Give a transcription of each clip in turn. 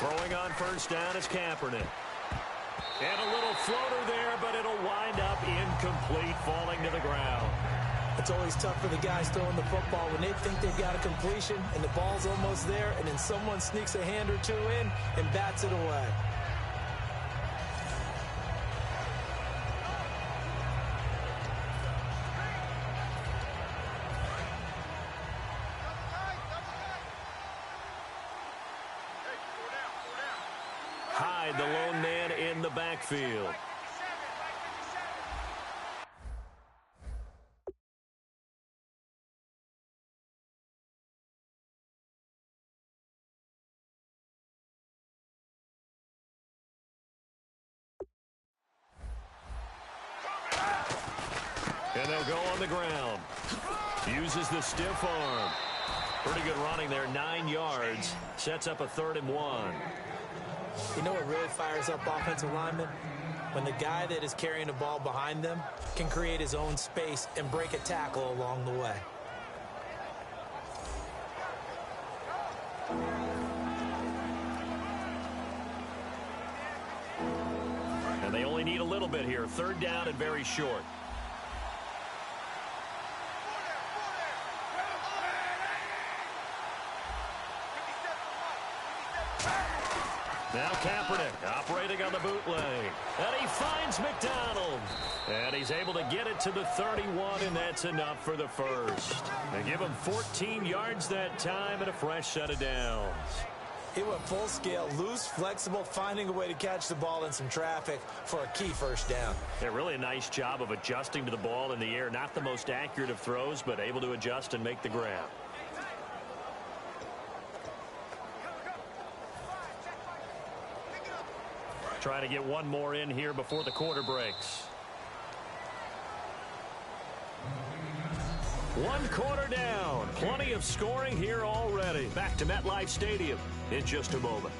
Throwing on first down is Kaepernick. And a little floater there, but it'll wind up incomplete, falling to the ground. It's always tough for the guys throwing the football when they think they've got a completion and the ball's almost there, and then someone sneaks a hand or two in and bats it away. Hyde, the lone man in the backfield. And they'll go on the ground. Uses the stiff arm. Pretty good running there, 9 yards. Sets up a 3rd and 1. You know what really fires up offensive linemen? When the guy that is carrying the ball behind them can create his own space and break a tackle along the way. And they only need a little bit here. 3rd down and very short. Now Kaepernick operating on the bootleg. And he finds McDonald. And he's able to get it to the 31, and that's enough for the first. They give him 14 yards that time and a fresh set of downs. He went full scale, loose, flexible, finding a way to catch the ball in some traffic for a key first down. Yeah, really a nice job of adjusting to the ball in the air. Not the most accurate of throws, but able to adjust and make the grab. Trying to get one more in here before the quarter breaks. 1 quarter down. Plenty of scoring here already. Back to MetLife Stadium in just a moment.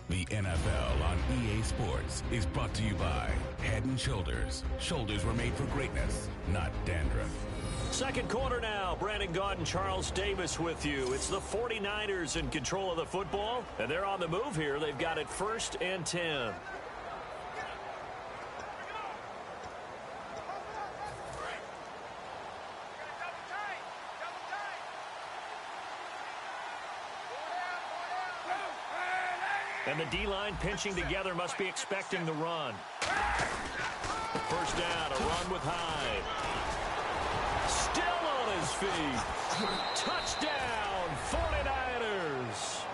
The NFL on EA Sports is brought to you by Head & Shoulders. Shoulders were made for greatness, not dandruff. Second quarter now. Brandon Gaudin, Charles Davis with you. It's the 49ers in control of the football, and they're on the move here. They've got it 1st and 10. And the D-line pinching together, must be expecting the run. First down, a run with Hyde. Still on his feet. Touchdown, 49ers.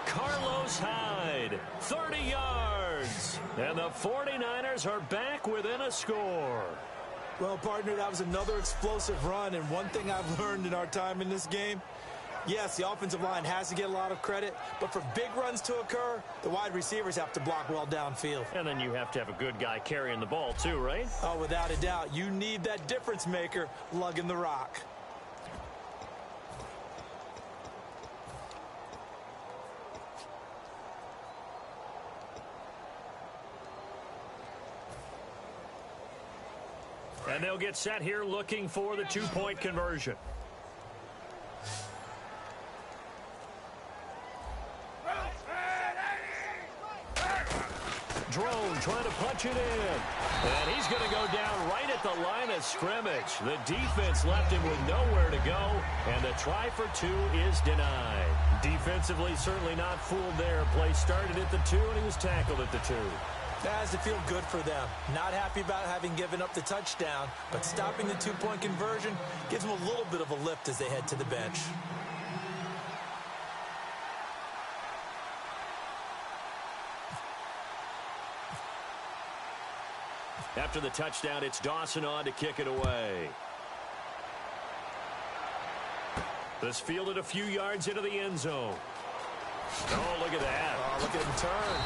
Carlos Hyde, 30 yards. And the 49ers are back within a score. Well, partner, that was another explosive run, and one thing I've learned in our time in this game, yes, the offensive line has to get a lot of credit, but for big runs to occur, the wide receivers have to block well downfield. And then you have to have a good guy carrying the ball too, right? Oh, without a doubt. You need that difference maker lugging the rock. And they'll get set here looking for the 2-point conversion. Drone trying to punch it in. And he's going to go down right at the line of scrimmage. The defense left him with nowhere to go. And the try for 2 is denied. Defensively, certainly not fooled there. Play started at the 2, and he was tackled at the 2. That has to feel good for them. Not happy about having given up the touchdown, but stopping the 2-point conversion gives them a little bit of a lift as they head to the bench. After the touchdown, it's Dawson on to kick it away. This fielded a few yards into the end zone. Oh, look at that. Oh, look at him turn.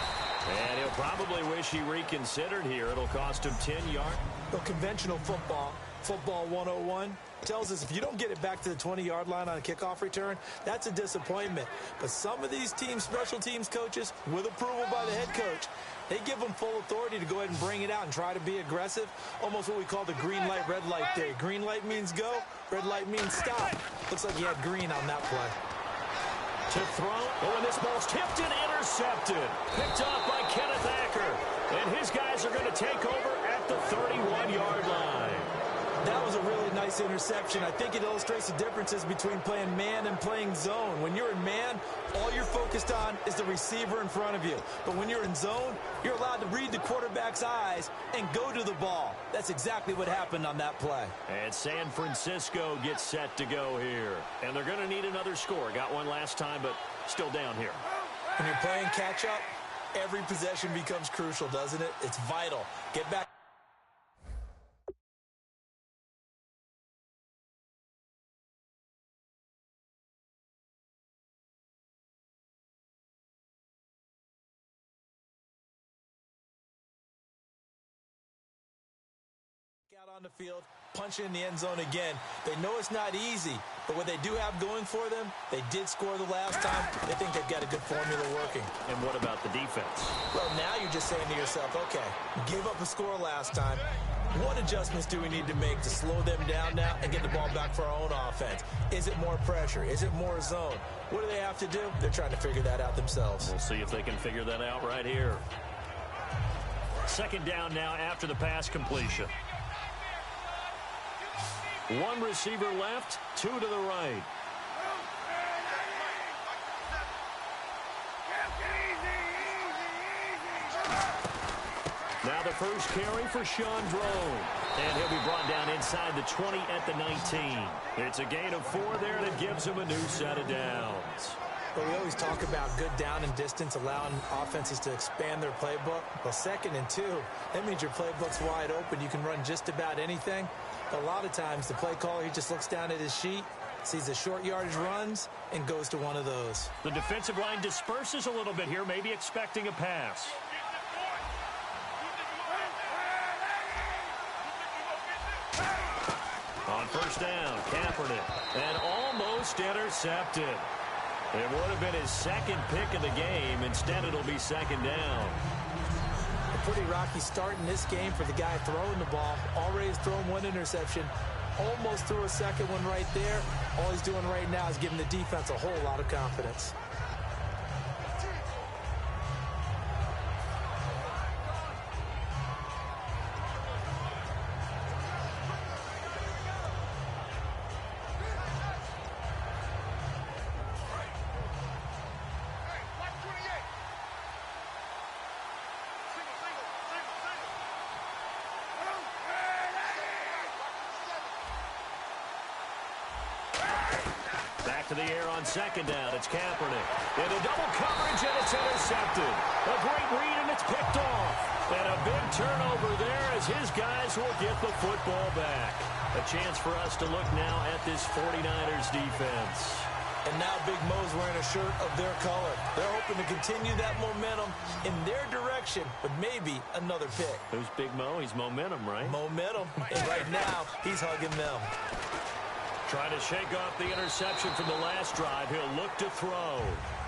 And he'll probably wish he reconsidered here. It'll cost him 10 yards. Well, conventional football, Football 101 tells us if you don't get it back to the 20-yard line on a kickoff return, that's a disappointment. But some of these special teams coaches, with approval by the head coach, they give them full authority to go ahead and bring it out and try to be aggressive. Almost what we call the green light, red light theory. Green light means go, red light means stop. Looks like he had green on that play. To throw, and this ball's tipped and intercepted. Picked off by Kenneth Acker. And his guys are going to take over at the 31-yard line. That was a really nice interception. I think it illustrates the differences between playing man and playing zone. When you're in man, all you're focused on is the receiver in front of you. But when you're in zone, you're allowed to read the quarterback's eyes and go to the ball. That's exactly what happened on that play. And San Francisco gets set to go here. And they're going to need another score. Got one last time, but still down here. When you're playing catch-up, every possession becomes crucial, doesn't it? It's vital. Get back. Out on the field, punch in the end zone again. They know it's not easy, but what they do have going for them, they did score the last time. They think they've got a good formula working. And what about the defense? Well, now you're just saying to yourself, okay, give up a score last time. What adjustments do we need to make to slow them down now and get the ball back for our own offense? Is it more pressure? Is it more zone? What do they have to do? They're trying to figure that out themselves. We'll see if they can figure that out right here. Second down now after the pass completion. One receiver left, two to the right. Now the first carry for Sean Drone. And he'll be brought down inside the 20 at the 19. It's a gain of 4 there, and it gives him a new set of downs. Well, we always talk about good down and distance, allowing offenses to expand their playbook. Well, 2nd and 2, that means your playbook's wide open. You can run just about anything. But a lot of times, the play caller, he just looks down at his sheet, sees the short yardage runs, and goes to one of those. The defensive line disperses a little bit here, maybe expecting a pass. On first down, Kaepernick, and almost intercepted. It would have been his second pick of the game. Instead, it'll be second down. A pretty rocky start in this game for the guy throwing the ball. Already has thrown one interception. Almost threw a second one right there. All he's doing right now is giving the defense a whole lot of confidence. To the air on second down. It's Kaepernick. Into double coverage, and it's intercepted. A great read, and it's picked off. And a big turnover there as his guys will get the football back. A chance for us to look now at this 49ers defense. And now Big Mo's wearing a shirt of their color. They're hoping to continue that momentum in their direction, but maybe another pick. Who's Big Mo? He's momentum, right? Momentum. And right now, he's hugging them. Trying to shake off the interception from the last drive. He'll look to throw.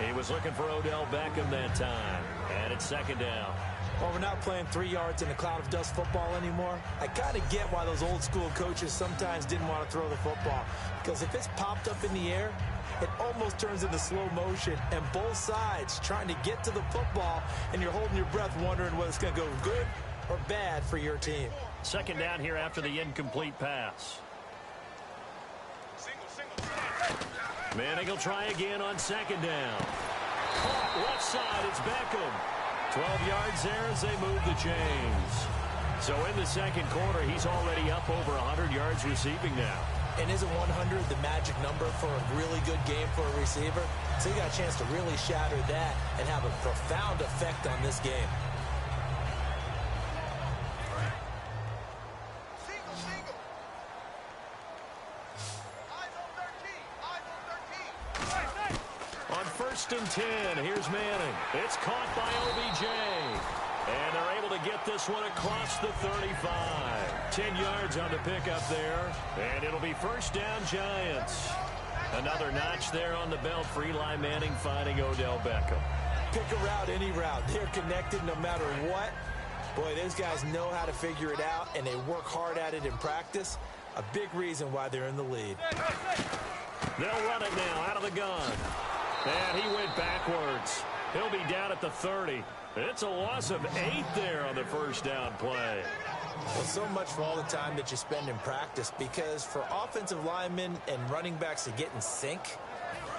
He was looking for Odell Beckham that time. And it's second down. Well, we're not playing 3 yards in a cloud of dust football anymore. I kind of get why those old school coaches sometimes didn't want to throw the football. Because if it's popped up in the air, it almost turns into slow motion. And both sides trying to get to the football, and you're holding your breath wondering whether it's going to go good or bad for your team. Second down here after the incomplete pass. Manning will try again on second down. Caught left side, it's Beckham. 12 yards there as they move the chains. So in the second quarter, he's already up over 100 yards receiving now. And isn't 100 the magic number for a really good game for a receiver? So you got a chance to really shatter that and have a profound effect on this game. First and 10. Here's Manning. It's caught by OBJ. And they're able to get this one across the 35. 10 yards on the pickup there. And it'll be first down, Giants. Another notch there on the belt for Eli Manning finding Odell Beckham. Pick a route, any route. They're connected no matter what. Boy, those guys know how to figure it out, and they work hard at it in practice. A big reason why they're in the lead. They'll run it now out of the gun. And he went backwards. He'll be down at the 30. It's a loss of 8 there on the first down play. Well, so much for all the time that you spend in practice, because for offensive linemen and running backs to get in sync,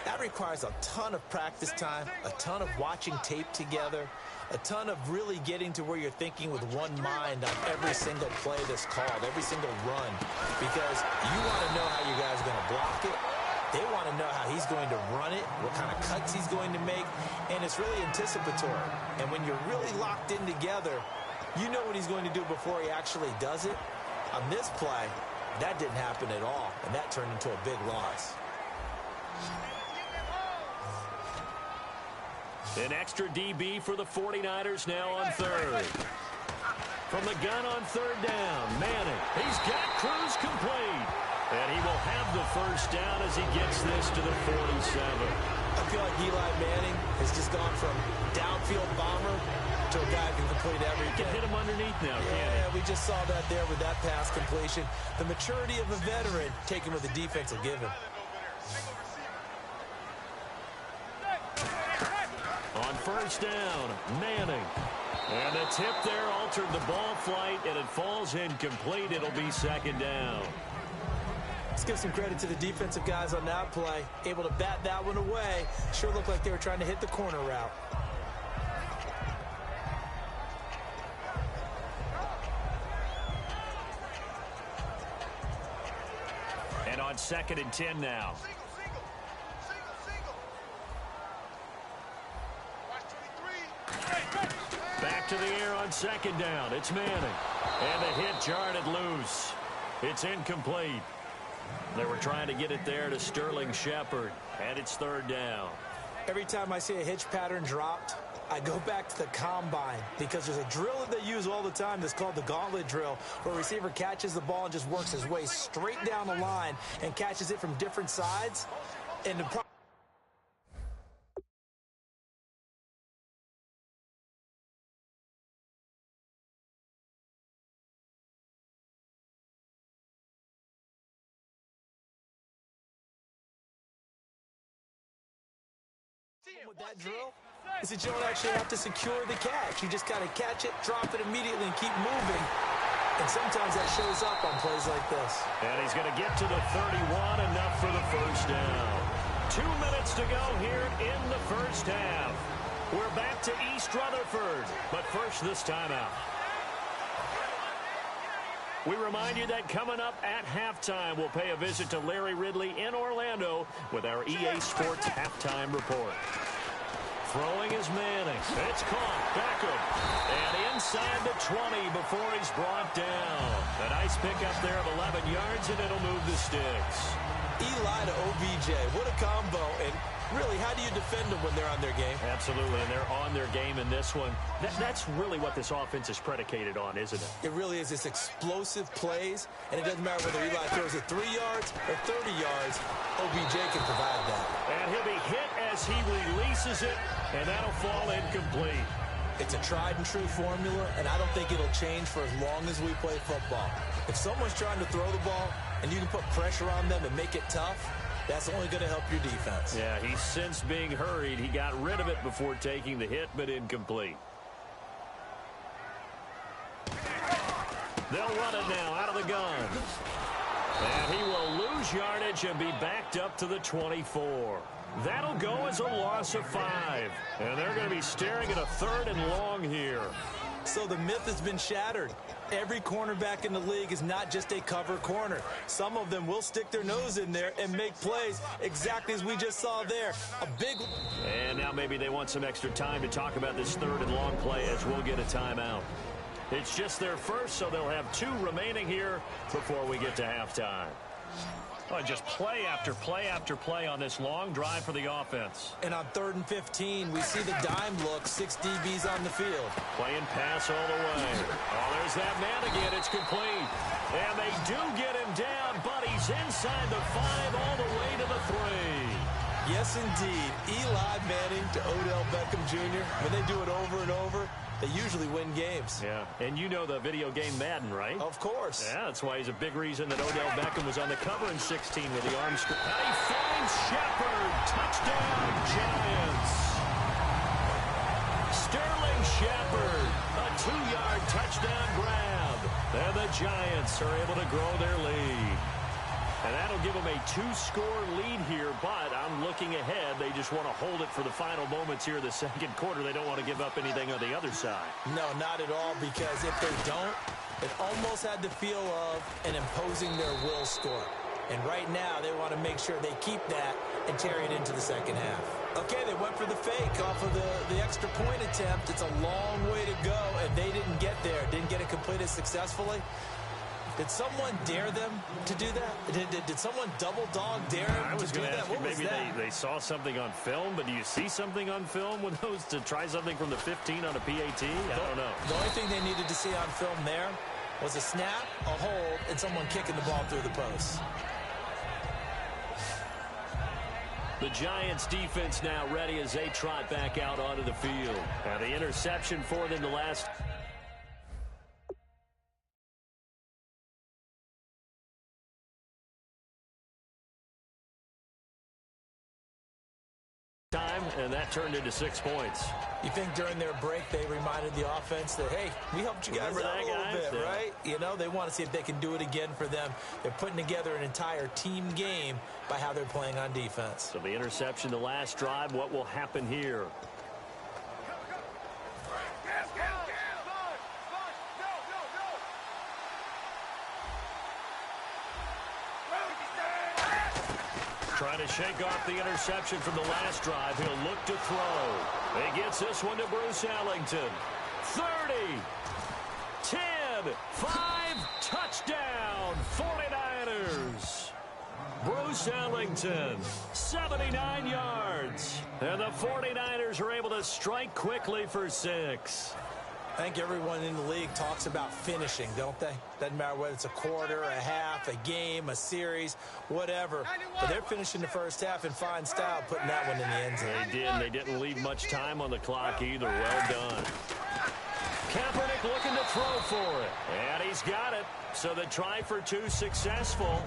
that requires a ton of practice time, a ton of watching tape together, a ton of really getting to where you're thinking with one mind on every single play that's called, every single run, because you want to know how you guys are going to block it. They want to know how he's going to run it, what kind of cuts he's going to make, and it's really anticipatory. And when you're really locked in together, you know what he's going to do before he actually does it. On this play, that didn't happen at all, and that turned into a big loss. An extra DB for the 49ers now on third. From the gun on third down, Manning. He's got Cruz complete. And he will have the first down as he gets this to the 47. I feel like Eli Manning has just gone from downfield bomber to a guy who can complete everything. He can hit him underneath now, can't he? Yeah, we just saw that there with that pass completion. The maturity of a veteran taking what the defense will give him. On first down, Manning. And the tip there altered the ball flight, and it falls incomplete. It'll be second down. Let's give some credit to the defensive guys on that play. Able to bat that one away. Sure looked like they were trying to hit the corner route. And on 2nd and 10 now. Back to the air on 2nd down. It's Manning. And the hit jarred loose. It's incomplete. They were trying to get it there to Sterling Shepard, and it's third down. Every time I see a hitch pattern dropped, I go back to the combine, because there's a drill that they use all the time that's called the gauntlet drill, where a receiver catches the ball and just works his way straight down the line and catches it from different sides. And the with that drill is that you don't actually have to secure the catch. You just kind of catch it, drop it immediately, and keep moving. And sometimes that shows up on plays like this. And he's going to get to the 31, enough for the first down. 2 minutes to go here in the first half. We're back to East Rutherford, but first this timeout. We remind you that coming up at halftime, we'll pay a visit to Larry Ridley in Orlando with our EA Sports Halftime Report. Throwing is Manning. It's caught. Beckham. And inside the 20 before he's brought down. A nice pickup there of 11 yards, and it'll move the sticks. Eli to OBJ. What a combo. And really, how do you defend them when they're on their game? Absolutely, and they're on their game in this one. That's really what this offense is predicated on, isn't it? It really is. It's explosive plays, and it doesn't matter whether Eli throws it 3 yards or 30 yards. OBJ can provide that. And he'll be hit as he releases it, and that'll fall incomplete. It's a tried-and-true formula, and I don't think it'll change for as long as we play football. If someone's trying to throw the ball and you can put pressure on them and make it tough, that's only going to help your defense. Yeah, he's since being hurried. He got rid of it before taking the hit, but incomplete. They'll run it now out of the gun. And he will lose yardage and be backed up to the 24. That'll go as a loss of 5. And they're going to be staring at a 3rd and long here. So the myth has been shattered. Every cornerback in the league is not just a cover corner. Some of them will stick their nose in there and make plays exactly as we just saw there. A big... And now maybe they want some extra time to talk about this 3rd and long play, as we'll get a timeout. It's just their first, so they'll have 2 remaining here before we get to halftime. Oh, just play after play after play on this long drive for the offense. And on 3rd and 15, we see the dime look, 6 DBs on the field. Playing pass all the way. Oh, there's that man again. It's complete. inside the 5 all the way to the 3. Yes, indeed. Eli Manning to Odell Beckham Jr. When they do it over and over, they usually win games. Yeah, and you know the video game Madden, right? Of course. Yeah, that's why he's a big reason that Odell Beckham was on the cover in 16 with the arm strength. And he finds Shepard. Touchdown, Giants. Sterling Shepard, a 2-yard touchdown grab. And the Giants are able to grow their lead. And that'll give them a 2-score lead here, but I'm looking ahead. They just want to hold it for the final moments here of the second quarter. They don't want to give up anything on the other side. No, not at all, because if they don't, it almost had the feel of an imposing their will score. And right now, they want to make sure they keep that and carry it into the second half. Okay, they went for the fake off of the extra point attempt. It's a long way to go, and they didn't get there. Didn't get it completed successfully. Did someone dare them to do that? Did someone double dog dare them to do that? I was going to ask you, maybe that? they saw something on film, but do you see something on film with those to try something from the 15 on a PAT? I don't know. The only thing they needed to see on film there was a snap, a hold, and someone kicking the ball through the post. The Giants defense now ready as they trot back out onto the field. Now the interception for them the last time, and that turned into 6 points. You think during their break they reminded the offense that, hey, we helped you guys out a little bit, right? You know, they want to see if they can do it again for them. They're putting together an entire team game by how they're playing on defense. So the interception, the last drive, what will happen here? Trying to shake off the interception from the last drive. He'll look to throw. He gets this one to Bruce Ellington. 30, 10, 5, touchdown, 49ers. Bruce Ellington, 79 yards. And the 49ers are able to strike quickly for 6. I think everyone in the league talks about finishing, don't they? Doesn't matter whether it's a quarter, a half, a game, a series, whatever. But they're finishing the first half in fine style, putting that one in the end zone. They did, and they didn't leave much time on the clock either. Well done. Kaepernick looking to throw for it. And he's got it. So the try for 2 successful.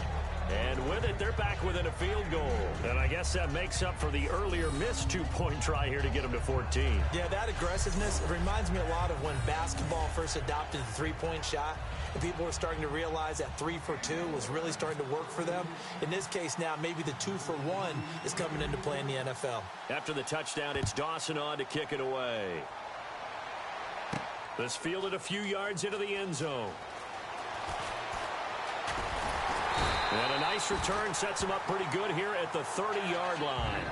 And with it, they're back within a field goal. And I guess that makes up for the earlier missed 2-point try here to get them to 14. Yeah, that aggressiveness, it reminds me a lot of when basketball first adopted the three-point shot. And people were starting to realize that 3 for 2 was really starting to work for them. In this case now, maybe the 2 for 1 is coming into play in the NFL. After the touchdown, it's Dawson on to kick it away. This fielded a few yards into the end zone. And a nice return sets him up pretty good here at the 30-yard line.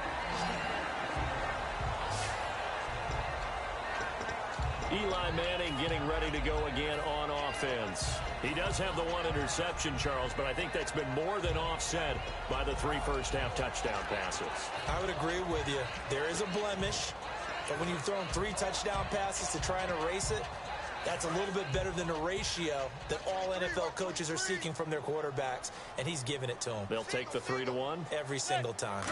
Eli Manning getting ready to go again on offense. He does have the 1 interception, Charles, but I think that's been more than offset by the 3 first-half touchdown passes. I would agree with you. There is a blemish, but when you've thrown 3 touchdown passes to try and erase it, that's a little bit better than the ratio that all NFL coaches are seeking from their quarterbacks, and he's giving it to them. They'll take the 3-1. Every single time.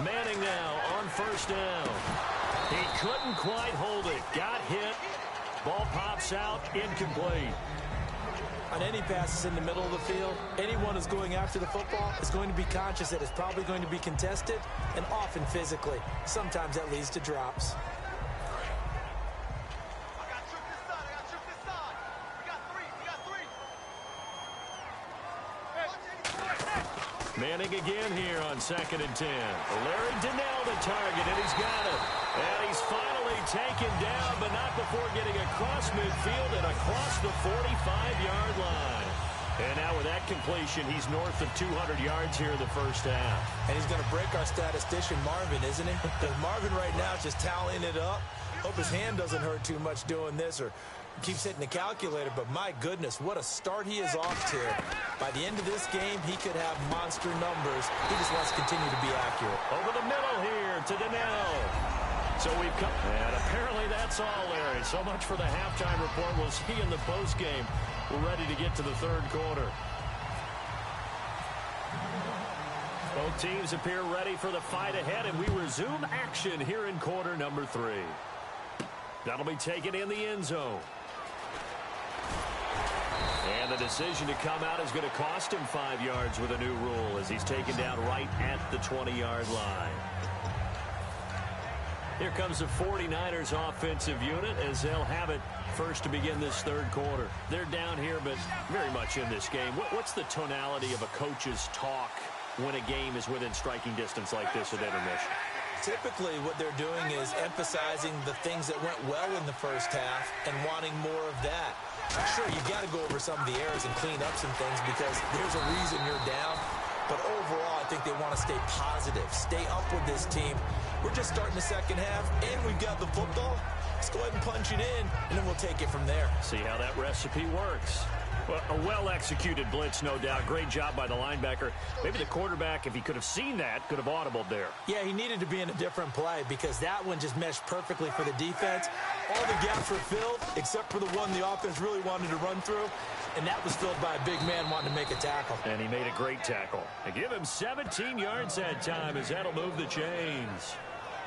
Manning now on first down. He couldn't quite hold it. Got hit. Ball pops out. Incomplete. On any passes in the middle of the field, anyone who's going after the football is going to be conscious that it's probably going to be contested, and often physically. Sometimes that leads to drops. Manning again here on 2nd and 10. Larry Donnell the target, and he's got it. And he's finally taken down, but not before getting across midfield and across the 45-yard line. And now with that completion, he's north of 200 yards here in the first half. And he's going to break our statistician, Marvin, isn't he? Because Marvin right now is just tallying it up. Hope his hand doesn't hurt too much doing this, or keeps hitting the calculator, but my goodness, what a start he is off to. By the end of this game, he could have monster numbers. He just wants to continue to be accurate. Over the middle here to Donnell. So we've come, and apparently that's all, Larry. So much for the halftime report. We'll see in the postgame. We're ready to get to the third quarter. Both teams appear ready for the fight ahead, and we resume action here in quarter number 3. That'll be taken in the end zone. And the decision to come out is going to cost him 5 yards with a new rule as he's taken down right at the 20-yard line. Here comes the 49ers offensive unit as they'll have it first to begin this third quarter. They're down here, but very much in this game. What's the tonality of a coach's talk when a game is within striking distance like this at intermission? Typically, what they're doing is emphasizing the things that went well in the first half and wanting more of that. Sure, you've got to go over some of the errors and clean up some things because there's a reason you're down. But overall, I think they want to stay positive, stay up with this team. We're just starting the second half, and we've got the football. Let's go ahead and punch it in, and then we'll take it from there. See how that recipe works. Well, a well-executed blitz, no doubt. Great job by the linebacker. Maybe the quarterback, if he could have seen that, could have audibled there. Yeah, he needed to be in a different play because that one just meshed perfectly for the defense. All the gaps were filled except for the one the offense really wanted to run through, and that was filled by a big man wanting to make a tackle. And he made a great tackle. They give him 17 yards that time as that'll move the chains.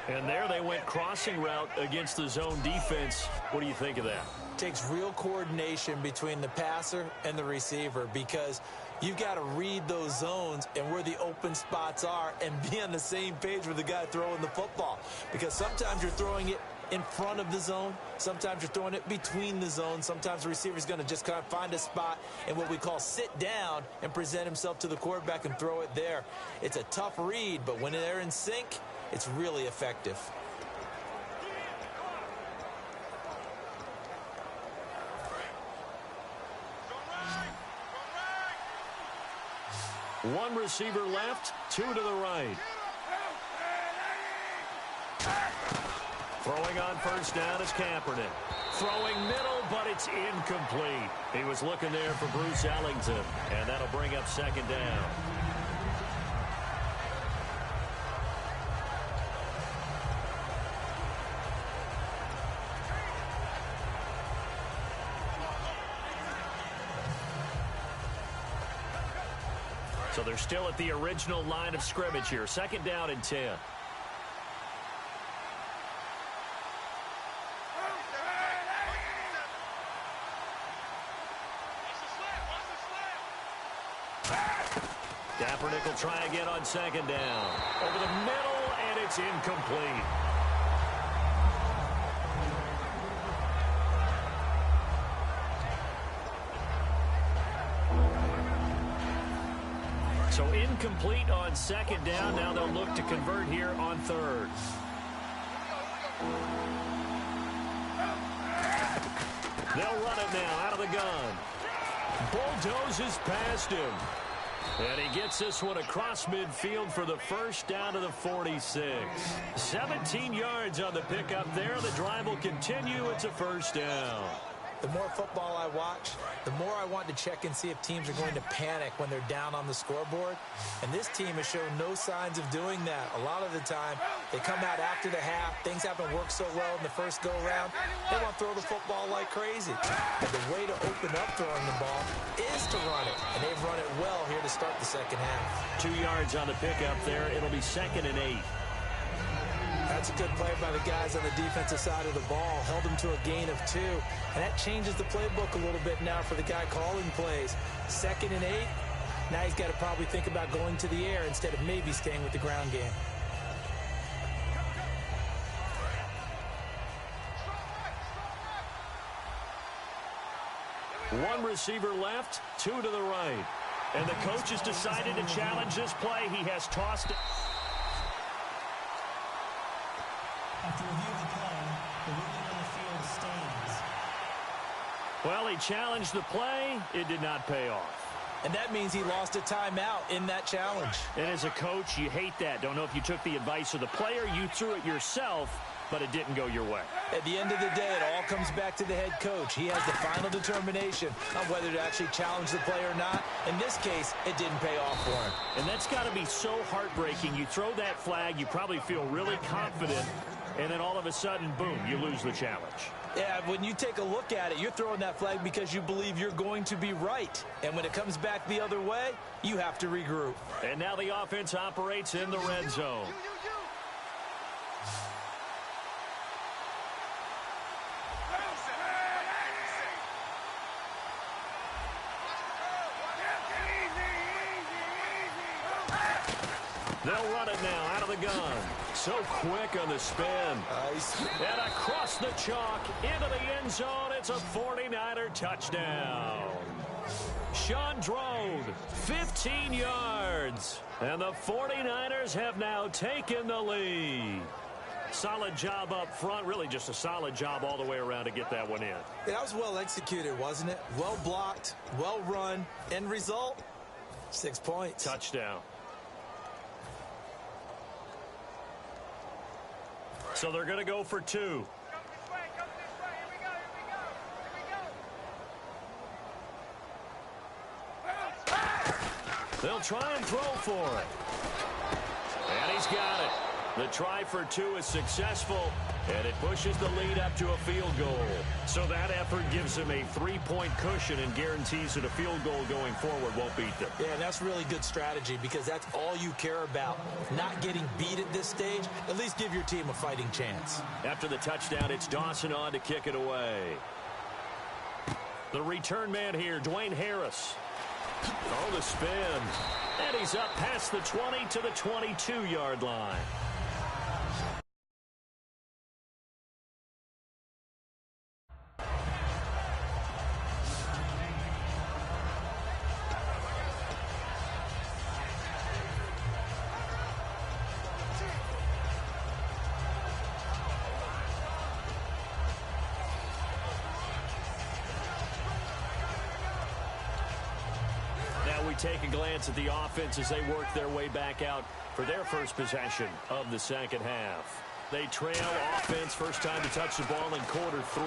And there they went crossing route against the zone defense. What do you think of that? Takes real coordination between the passer and the receiver because you've got to read those zones and where the open spots are and be on the same page with the guy throwing the football. Because sometimes you're throwing it in front of the zone. Sometimes you're throwing it between the zones. Sometimes the receiver's going to just kind of find a spot and what we call sit down and present himself to the quarterback and throw it there. It's a tough read, but when they're in sync, it's really effective. One receiver left, 2 to the right. Throwing on first down is Kaepernick. Throwing middle, but it's incomplete. He was looking there for Bruce Ellington, and that'll bring up second down. So they're still at the original line of scrimmage here. Second down and 10. Kaepernick will try again on second down. Over the middle, and it's incomplete. So incomplete on second down. Now they'll look to convert here on third. They'll run it now out of the gun. Bulldozes past him. And he gets this one across midfield for the first down to the 46. 17 yards on the pickup there. The drive will continue. It's a first down. The more football I watch, the more I want to check and see if teams are going to panic when they're down on the scoreboard. And this team has shown no signs of doing that. A lot of the time, they come out after the half. Things haven't worked so well in the first go-around. They want to throw the football like crazy. And the way to open up throwing the ball is to run it. And they've run it well here to start the second half. 2 yards on the pickup there. It'll be second and 8. That's a good play by the guys on the defensive side of the ball. Held them to a gain of 2. And that changes the playbook a little bit now for the guy calling plays. Second and 8. Now he's got to probably think about going to the air instead of maybe staying with the ground game. One receiver left, 2 to the right. And the coach has decided to challenge this play. He has tossed it. After review of the play, the ruling on the field stands. Well, he challenged the play. It did not pay off. And that means he lost a timeout in that challenge. And as a coach, you hate that. Don't know if you took the advice of the player. You threw it yourself, but it didn't go your way. At the end of the day, it all comes back to the head coach. He has the final determination on whether to actually challenge the play or not. In this case, it didn't pay off for him. And that's got to be so heartbreaking. You throw that flag, you probably feel really confident, and then all of a sudden, boom, you lose the challenge. Yeah, when you take a look at it, you're throwing that flag because you believe you're going to be right. And when it comes back the other way, you have to regroup. And now the offense operates in the red zone. They'll run it now out of the gun. So quick on the spin. Nice. And across the chalk into the end zone. It's a 49er touchdown. Sean Drone, 15 yards. And the 49ers have now taken the lead. Solid job up front. Really just a solid job all the way around to get that one in. That was well executed, wasn't it? Well blocked, well run. End result, 6 points. Touchdown. So they're going to go for 2. They'll try and throw for it. And he's got it. The try for 2 is successful, and it pushes the lead up to a field goal. So that effort gives him a 3-point cushion and guarantees that a field goal going forward won't beat them. Yeah, and that's really good strategy because that's all you care about. Not getting beat at this stage. At least give your team a fighting chance. After the touchdown, it's Dawson on to kick it away. The return man here, Dwayne Harris. Oh, the spin. And he's up past the 20 to the 22-yard line. Take a glance at the offense as they work their way back out for their first possession of the second half. They trail offense, first time to touch the ball in quarter 3,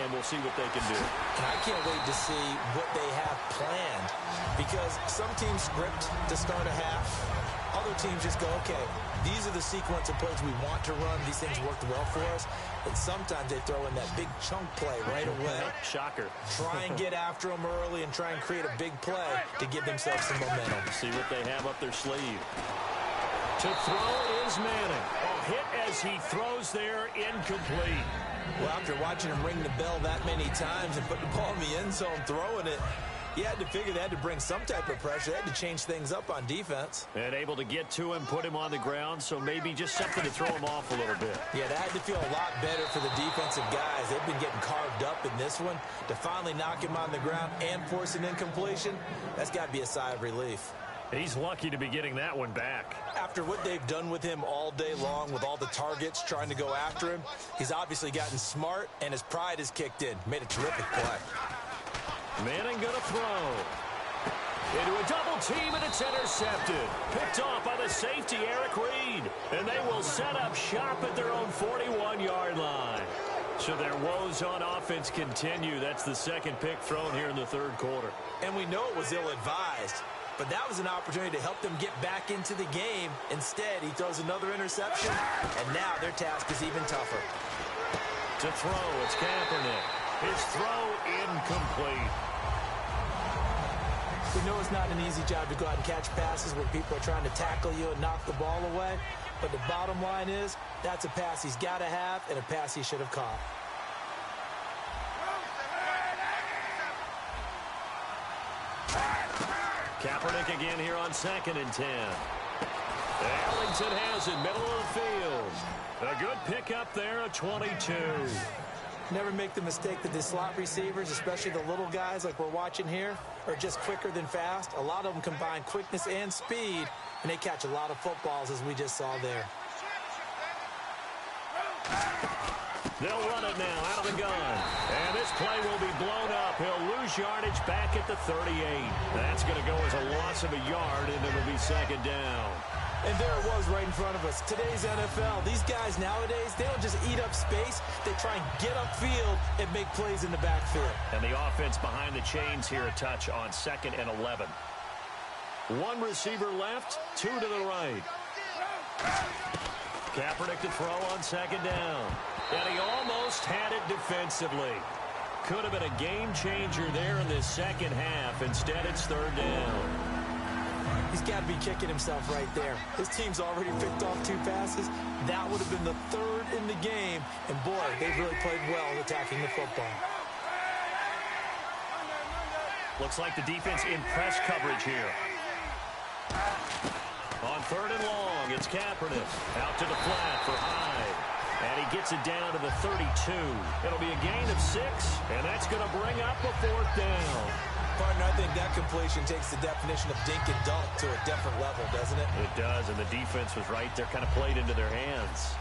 and we'll see what they can do. And I can't wait to see what they have planned because some teams script to start a half. Other teams just go, okay, these are the sequence of plays we want to run. These things worked well for us. And sometimes they throw in that big chunk play right away. Shocker. Try and get after them early and try and create a big play to give themselves some momentum. See what they have up their sleeve. To throw is Manning. A hit as he throws there, incomplete. Well, after watching him ring the bell that many times and put the ball in the end zone throwing it, you had to figure they had to bring some type of pressure. They had to change things up on defense. And able to get to him, put him on the ground, so maybe just something to throw him off a little bit. Yeah, that had to feel a lot better for the defensive guys. They've been getting carved up in this one. To finally knock him on the ground and force an incompletion, that's got to be a sigh of relief. He's lucky to be getting that one back. After what they've done with him all day long with all the targets trying to go after him, he's obviously gotten smart, and his pride has kicked in. Made a terrific play. Manning gonna throw. Into a double team, and it's intercepted. Picked off by the safety, Eric Reed. And they will set up shop at their own 41-yard line. So their woes on offense continue. That's the second pick thrown here in the third quarter. And we know it was ill-advised, but that was an opportunity to help them get back into the game. Instead, he throws another interception, and now their task is even tougher. To throw, it's Kaepernick. His throw incomplete. We know it's not an easy job to go out and catch passes when people are trying to tackle you and knock the ball away. But the bottom line is, that's a pass he's got to have and a pass he should have caught. Kaepernick again here on 2nd and 10. Ellington has it, middle of the field. A good pickup there, a 22. Never make the mistake that the slot receivers, especially the little guys like we're watching here, are just quicker than fast. A lot of them combine quickness and speed, and they catch a lot of footballs, as we just saw there. They'll run it now out of the gun. And this play will be blown up. He'll lose yardage back at the 38. That's going to go as a loss of a yard, and it'll be second down. And there it was right in front of us. Today's NFL, these guys nowadays, they don't just eat up space. They try and get upfield and make plays in the backfield. And the offense behind the chains here a touch on 2nd and 11. One receiver left, 2 to the right. Kaepernick to throw on second down. And he almost had it defensively. Could have been a game changer there in this second half. Instead, it's third down. He's got to be kicking himself right there. His team's already picked off 2 passes. That would have been the 3rd in the game. And, boy, they've really played well attacking the football. Looks like the defense in press coverage here. On 3rd and long, it's Kaepernick. Out to the flat for Hyde. And he gets it down to the 32. It'll be a gain of 6, and that's going to bring up a 4th down. Partner, I think that completion takes the definition of dink and dunk to a different level, doesn't it? It does, and the defense was right there, kind of played into their hands.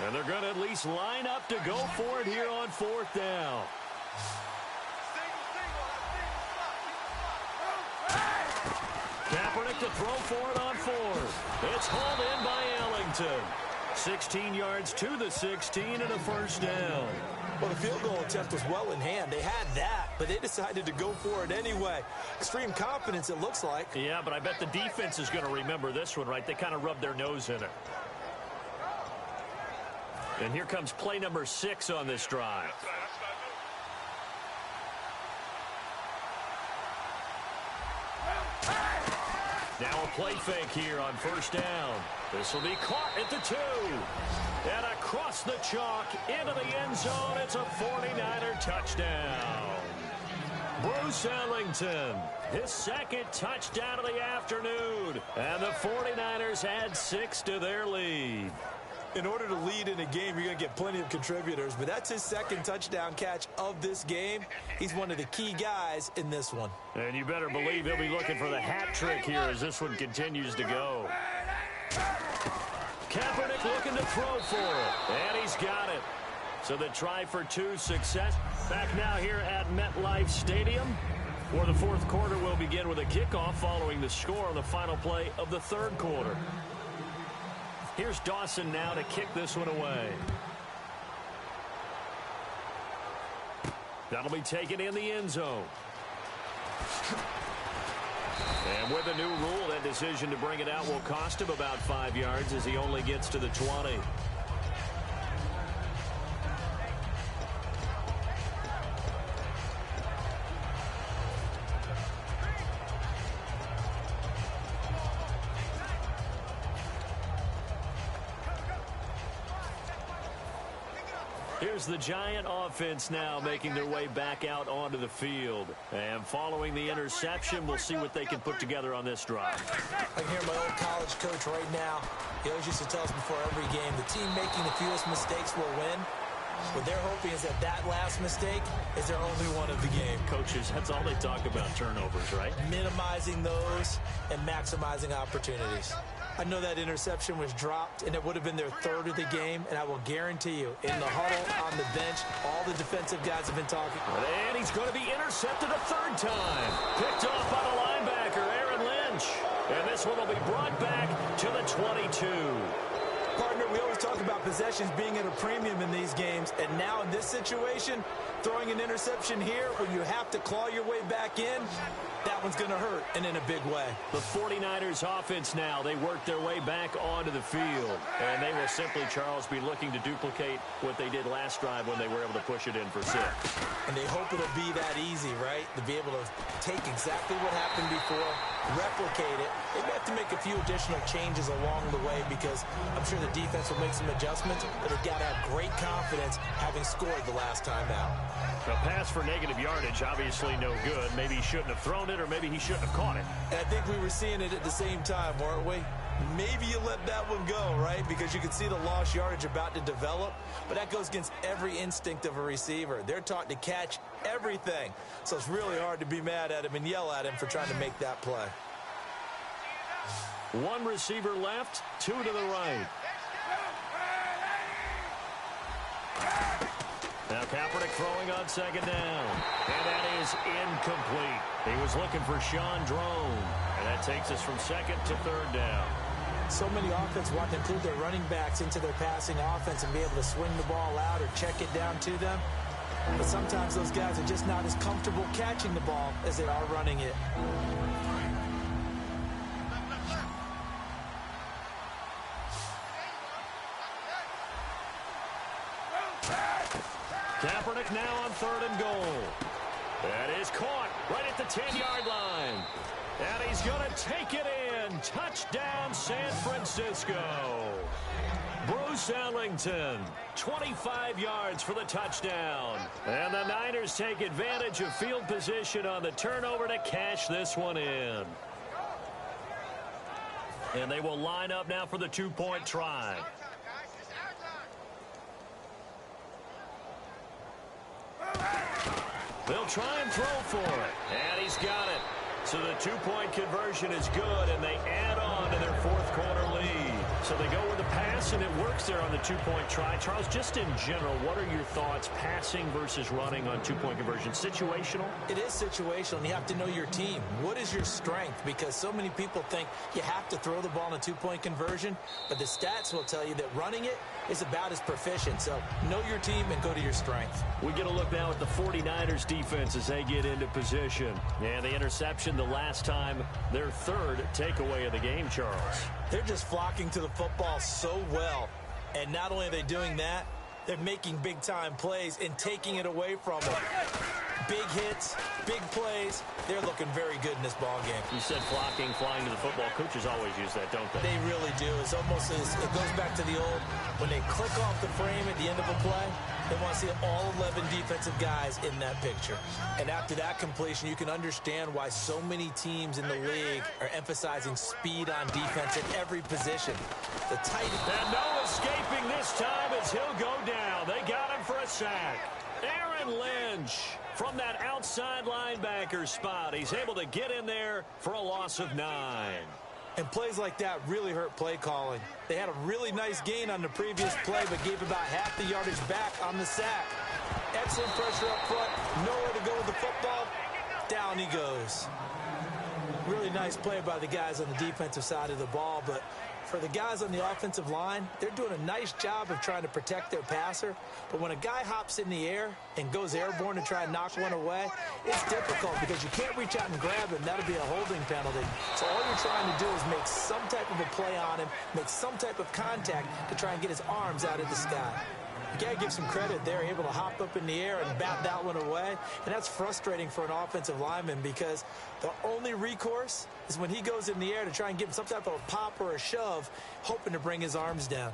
And they're going to at least line up to go for it here on 4th down. Kaepernick to throw for it on 4th. It's hauled in by Ellington. 16 yards to the 16 and a first down. Well, the field goal attempt was well in hand. They had that, but they decided to go for it anyway. Extreme confidence, it looks like. Yeah, but I bet the defense is going to remember this one, right? They kind of rubbed their nose in it. And here comes play number 6 on this drive. Now a play fake here on first down. This will be caught at the 2. And across the chalk into the end zone. It's a 49er touchdown. Bruce Ellington, his 2nd touchdown of the afternoon. And the 49ers add 6 to their lead. In order to lead in a game, you're going to get plenty of contributors, but that's his 2nd touchdown catch of this game. He's one of the key guys in this one. And you better believe he'll be looking for the hat trick here as this one continues to go. Kaepernick looking to throw for it, and he's got it. So the try for 2 success. Back now here at MetLife Stadium, where the 4th quarter will begin with a kickoff following the score on the final play of the 3rd quarter. Here's Dawson now to kick this one away. That'll be taken in the end zone. And with the new rule, that decision to bring it out will cost him about 5 yards as he only gets to the 20. Here's the Giant offense now making their way back out onto the field. And following the interception, we'll see what they can put together on this drive. I can hear my old college coach right now. He always used to tell us before every game, the team making the fewest mistakes will win. What they're hoping is that that last mistake is their only one of the game. Coaches, that's all they talk about, turnovers, right? Minimizing those and maximizing opportunities. I know that interception was dropped, and it would have been their 3rd of the game, and I will guarantee you, in the huddle, on the bench, all the defensive guys have been talking. And he's going to be intercepted a 3rd time. Picked off by the linebacker, Aaron Lynch. And this one will be brought back to the 22. Partner, we always talk about possessions being at a premium in these games, and now in this situation, throwing an interception here when you have to claw your way back in, that one's going to hurt, and in a big way. The 49ers offense now, they work their way back onto the field. And they will simply, Charles, be looking to duplicate what they did last drive when they were able to push it in for 6. And they hope it'll be that easy, right? To be able to take exactly what happened before, replicate it. They may have to make a few additional changes along the way because I'm sure the defense will make some adjustments, but they've got to have great confidence having scored the last time out. A pass for negative yardage, obviously no good. Maybe he shouldn't have thrown it, or maybe he shouldn't have caught it. And I think we were seeing it at the same time, weren't we? Maybe you let that one go, right? Because you can see the lost yardage about to develop. But that goes against every instinct of a receiver. They're taught to catch everything. So it's really hard to be mad at him and yell at him for trying to make that play. 1 receiver left, 2 to the right. Now Kaepernick throwing on second down. And that is incomplete. He was looking for Sean Drone. And that takes us from second to third down. So many offenses want to include their running backs into their passing offense and be able to swing the ball out or check it down to them. But sometimes those guys are just not as comfortable catching the ball as they are running it. Kaepernick now on third and goal. That is caught right at the 10-yard line. And he's going to take it in. Touchdown, San Francisco. Bruce Ellington, 25 yards for the touchdown. And the Niners take advantage of field position on the turnover to cash this one in. And they will line up now for the two-point try. They'll try and throw for it. And he's got it. So the two-point conversion is good, and they add on to their fourth quarter lead. So they go with the pass, and it works there on the two-point try. Charles, just in general, what are your thoughts, passing versus running on two-point conversion? Situational? It is situational, and you have to know your team. What is your strength? Because so many people think you have to throw the ball in a two-point conversion, but the stats will tell you that running it is about as proficient. So know your team and go to your strength. We get a look now at the 49ers defense as they get into position. And the interception the last time, their third takeaway of the game, Charles. They're just flocking to the football so well. And not only are they doing that, they're making big-time plays and taking it away from them. Big hits, big plays. They're looking very good in this ball game. You said flocking, flying to the football. Coaches always use that, don't they? They really do. It's almost as it goes back to the old, when they click off the frame at the end of a play, they want to see all 11 defensive guys in that picture. And after that completion, you can understand why so many teams in the league are emphasizing speed on defense at every position. The tight and no escaping this time as he'll go down. They got him for a sack. Aaron Lynch from that outside linebacker spot. He's able to get in there for a loss of 9. And plays like that really hurt play calling. They had a really nice gain on the previous play, but gave about half the yardage back on the sack. Excellent pressure up front. Nowhere to go with the football. Down he goes. Really nice play by the guys on the defensive side of the ball, but for the guys on the offensive line, they're doing a nice job of trying to protect their passer. But when a guy hops in the air and goes airborne to try and knock one away, it's difficult because you can't reach out and grab him. That'll be a holding penalty. So all you're trying to do is make some type of a play on him, make some type of contact to try and get his arms out of the sky. You got to give some credit. They're able to hop up in the air and bat that one away. And that's frustrating for an offensive lineman because the only recourse is when he goes in the air to try and give him some type of a pop or a shove, hoping to bring his arms down.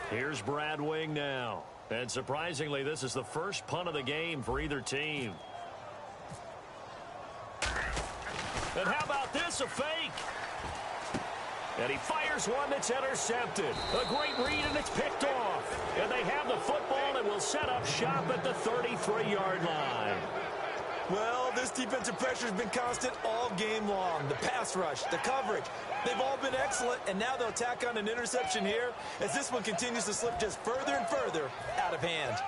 Here's Brad Wing now. And surprisingly, this is the first punt of the game for either team. And how about this, a fake? And he fires one that's intercepted. A great read, and it's picked off. And they have the football and will set up shop at the 33-yard line. Well, this defensive pressure has been constant all game long. The pass rush, the coverage, they've all been excellent, and now they'll tack on an interception here as this one continues to slip just further and further out of hand.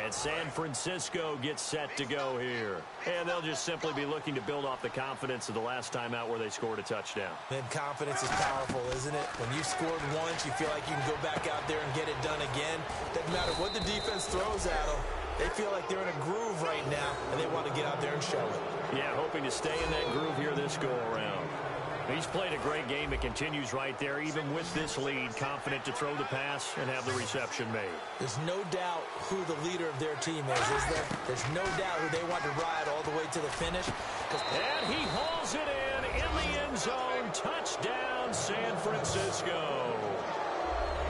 And San Francisco gets set to go here. And they'll just simply be looking to build off the confidence of the last time out where they scored a touchdown. And confidence is powerful, isn't it? When you scored once, you feel like you can go back out there and get it done again. Doesn't matter what the defense throws at them. They feel like they're in a groove right now, and they want to get out there and show it. Yeah, hoping to stay in that groove here this go-around. He's played a great game. It continues right there, even with this lead, confident to throw the pass and have the reception made. There's no doubt who the leader of their team is there? There's no doubt who they want to ride all the way to the finish. And he hauls it in the end zone. Touchdown, San Francisco.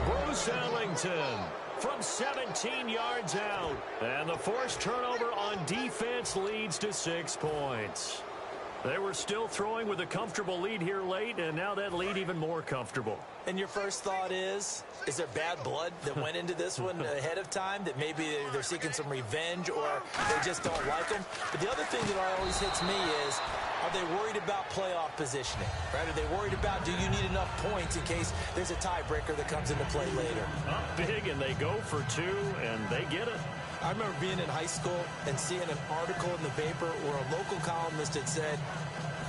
Bruce Ellington from 17 yards out. And the forced turnover on defense leads to 6 points. They were still throwing with a comfortable lead here late, and now that lead even more comfortable. And your first thought is there bad blood that went into this one ahead of time, that maybe they're seeking some revenge or they just don't like them? But the other thing that always hits me is, are they worried about playoff positioning? Right? Are they worried about, do you need enough points in case there's a tiebreaker that comes into play later? Up big, and they go for two, and they get it. I remember being in high school and seeing an article in the paper where a local columnist had said,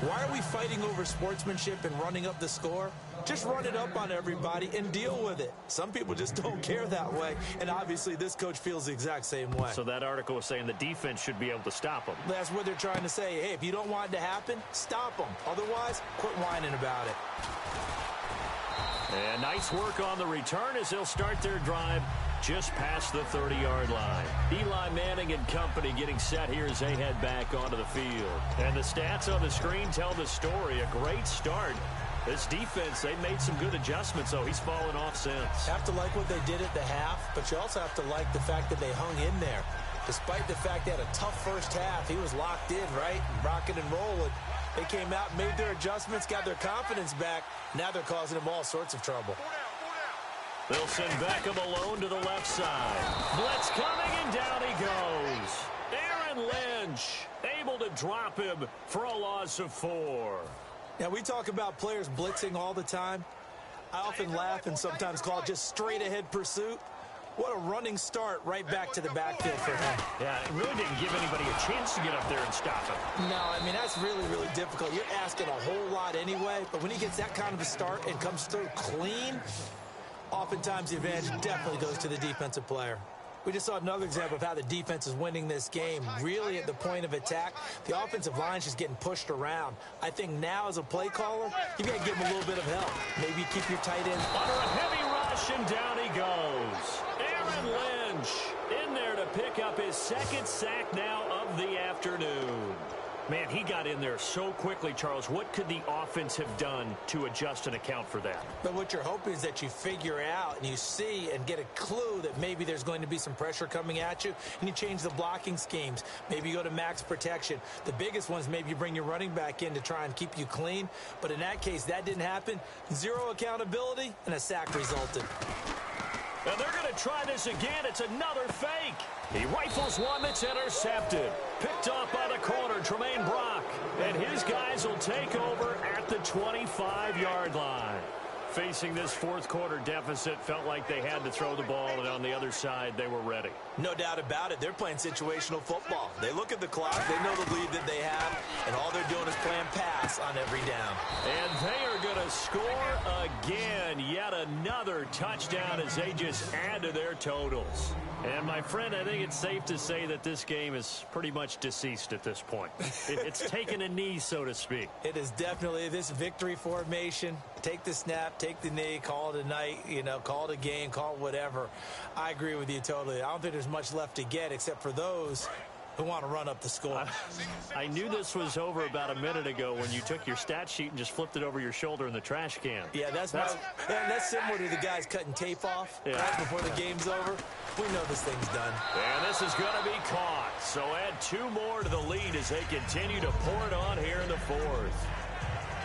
why are we fighting over sportsmanship and running up the score? Just run it up on everybody and deal with it. Some people just don't care that way, and obviously this coach feels the exact same way. So that article was saying the defense should be able to stop them. That's what they're trying to say. Hey, if you don't want it to happen, stop them. Otherwise, quit whining about it. And nice work on the return as they'll start their drive just past the 30-yard line. Eli Manning and company getting set here as they head back onto the field. And the stats on the screen tell the story. A great start. This defense, they made some good adjustments, though. He's fallen off since. Have to like what they did at the half, but you also have to like the fact that they hung in there. Despite the fact they had a tough first half, he was locked in, right? Rocking and rolling. They came out, made their adjustments, got their confidence back. Now they're causing him all sorts of trouble. They'll send Beckham alone to the left side. Blitz coming, and down he goes. Aaron Lynch able to drop him for a loss of 4. Now, we talk about players blitzing all the time. I often laugh and sometimes call it just straight-ahead pursuit. What a running start right back to the backfield for him. Yeah, it really didn't give anybody a chance to get up there and stop him. No, I mean, that's really, really difficult. You're asking a whole lot anyway, but when he gets that kind of a start and comes through clean, oftentimes the advantage definitely goes to the defensive player. We just saw another example of how the defense is winning this game. Really at the point of attack, the offensive line's just getting pushed around. I think now as a play caller, you got to give him a little bit of help. Maybe keep your tight end under a heavy rush, and down he goes. Aaron Lynch in there to pick up his second sack now of the afternoon. Man, he got in there so quickly, Charles. What could the offense have done to adjust and account for that? But what you're hoping is that you figure out and you see and get a clue that maybe there's going to be some pressure coming at you, and you change the blocking schemes. Maybe you go to max protection. The biggest ones, maybe you bring your running back in to try and keep you clean. But in that case, that didn't happen. Zero accountability, and a sack resulted. And they're going to try this again. It's another fake. He rifles one that's intercepted. Picked off by the corner, Tremaine Brock. And his guys will take over at the 25-yard line. Facing this fourth quarter deficit, felt like they had to throw the ball, and on the other side, they were ready. No doubt about it. They're playing situational football. They look at the clock, they know the lead that they have, and all they're doing is playing pass on every down. And they are going to score again. Yet another touchdown as they just add to their totals. And, my friend, I think it's safe to say that this game is pretty much deceased at this point. It's taken a knee, so to speak. It is definitely this victory formation. Take the snap, take the knee, call it a night, call it a game, call it whatever. I agree with you totally. I don't think there's much left to get except for those who want to run up the score. I knew this was over about a minute ago when you took your stat sheet and just flipped it over your shoulder in the trash can. Yeah, that's similar to the guys cutting tape off right before the game's over. We know this thing's done. And this is going to be caught. So add 2 more to the lead as they continue to pour it on here in the fourth.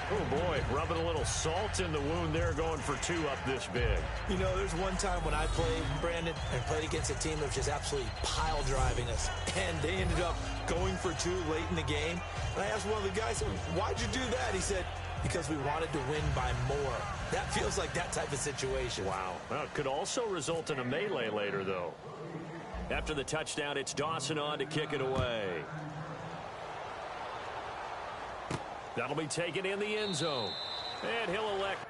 Oh, boy, rubbing a little salt in the wound there, going for 2 up this big. There's one time when I played, Brandon, and played against a team that was just absolutely pile driving us. And they ended up going for 2 late in the game. And I asked one of the guys, why'd you do that? He said, because we wanted to win by more. That feels like that type of situation. Wow. Well, it could also result in a melee later, though. After the touchdown, it's Dawson on to kick it away. That'll be taken in the end zone. And he'll elect